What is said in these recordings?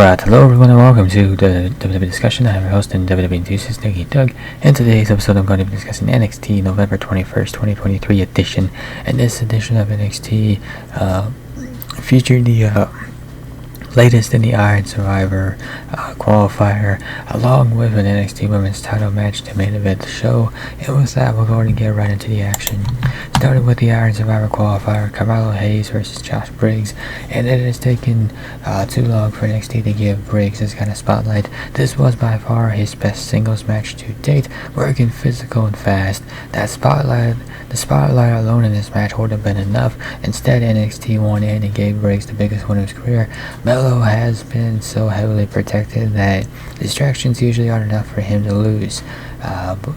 Alright, hello everyone and welcome to the WWE discussion. I'm your host and WWE enthusiast, Nicky Doug. In today's episode, I'm going to be discussing NXT November 21st, 2023 edition. And this edition of NXT featured the latest in the Iron Survivor qualifier, along with an NXT Women's title match to main event the show. And with that, we're going to get right into the action. Starting with the Iron Survivor qualifier, Carmelo Hayes versus Josh Briggs, and it has taken too long for NXT to give Briggs this kind of spotlight. This was by far his best singles match to date, working physical and fast. The spotlight alone in this match would have been enough. Instead, NXT won in and gave Briggs the biggest win of his career. Melo has been so heavily protected that distractions usually aren't enough for him to lose.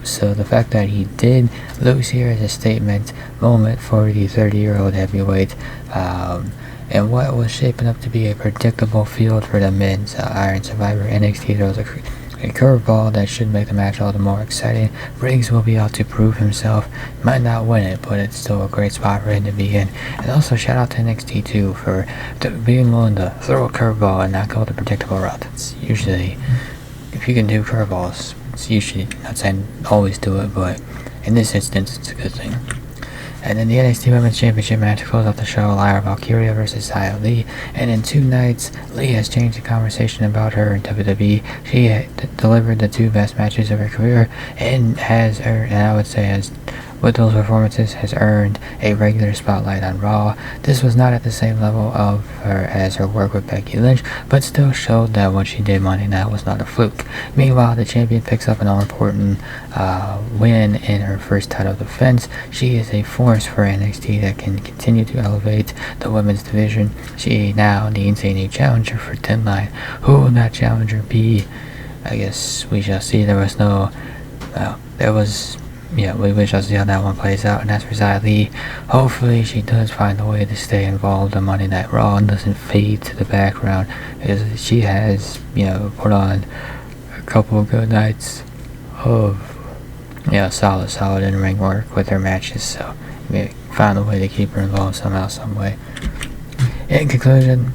So the fact that he did lose here is a statement moment for the 30-year-old heavyweight. And what was shaping up to be a predictable field for the men's Iron Survivor, NXT throws a curveball that should make the match all the more exciting. Briggs will be out to prove himself. Might not win it, but it's still a great spot for him to be in. And also shout out to NXT too for being willing to throw a curveball and not go the predictable route. It's usually, if you can do curveballs, it's usually, not saying always do it, but in this instance it's a good thing. And then the NXT Women's Championship match to close out the show, Lyra Valkyria versus Lee. And in 2 nights, Lee has changed the conversation about her in WWE. She delivered the 2 best matches of her career and has earned, and I would say with those performances, has earned a regular spotlight on Raw. This was not at the same level of her as her work with Becky Lynch, but still showed that what she did Monday night was not a fluke. Meanwhile, the champion picks up an all-important win in her first title defense. She is a force for NXT that can continue to elevate the women's division. She now needs a new challenger for Deadline. Who will that challenger be? I guess we shall see. We shall see how that one plays out. And as for Lee, hopefully she does find a way to stay involved in Monday Night Raw and doesn't fade to the background, because she has, put on a couple of good nights of, solid in-ring work with her matches. So maybe find a way to keep her involved somehow, some way. In conclusion,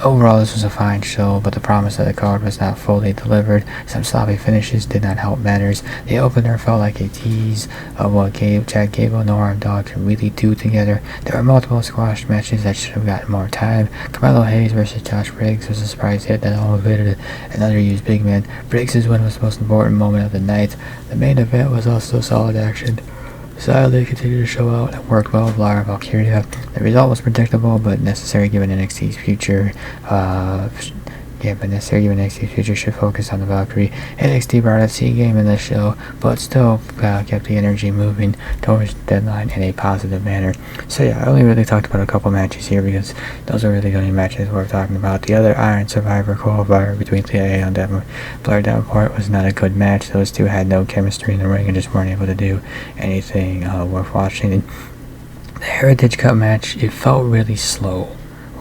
overall, this was a fine show, but the promise of the card was not fully delivered. Some sloppy finishes did not help matters. The opener felt like a tease of what Chad Gable and Noam Dog can really do together. There were multiple squash matches that should have gotten more time. Carmelo Hayes versus Josh Briggs was a surprise hit that elevated an underused big man. Briggs' win was the most important moment of the night. The main event was also solid action. Lee continued to show out and worked well with Lyra Valkyria. The result was predictable but necessary given NXT's future. Should focus on the Valkyrie. NXT brought a C game in this show, but still kept the energy moving towards Deadline in a positive manner. So yeah, I only really talked about a couple matches here because those are really the only matches worth talking about. The other Iron Survivor qualifier between Thea and Blair Davenport was not a good match. Those two had no chemistry in the ring and just weren't able to do anything worth watching. And the Heritage Cup match, it felt really slow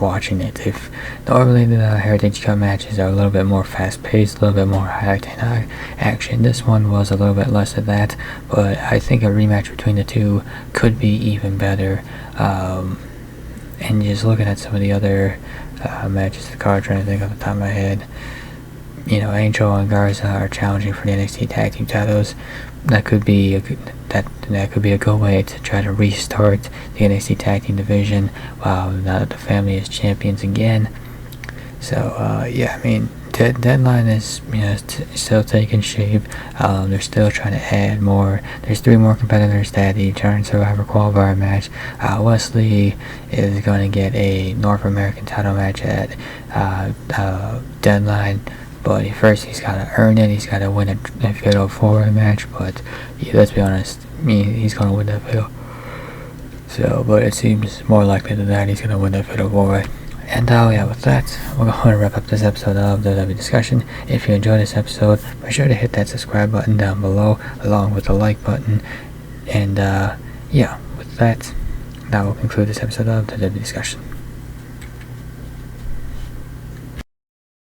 watching it. If normally the Heritage Cup matches are a little bit more fast-paced, a little bit more high-octane action, this one was a little bit less of that, but I think a rematch between the two could be even better. And just looking at some of the other matches, the card, trying to think off the top of my head, Angel and Garza are challenging for the NXT Tag Team titles. That could be a good way to try to restart the NXT Tag Team division while now that the family is champions again. So Deadline is still taking shape. They're still trying to add more. There's 3 more competitors that each Iron Survivor qualifier match. Wesley is going to get a North American title match at Deadline. But first, he's got to earn it. He's got to win a Fatal 4-Way match. But let's be honest, he's going to win that Fatal. So, but it seems more likely than that he's going to win that Fatal 4-Way. And with that, we're going to wrap up this episode of the WWE discussion. If you enjoyed this episode, be sure to hit that subscribe button down below, along with the like button. And with that, that will conclude this episode of the WWE discussion.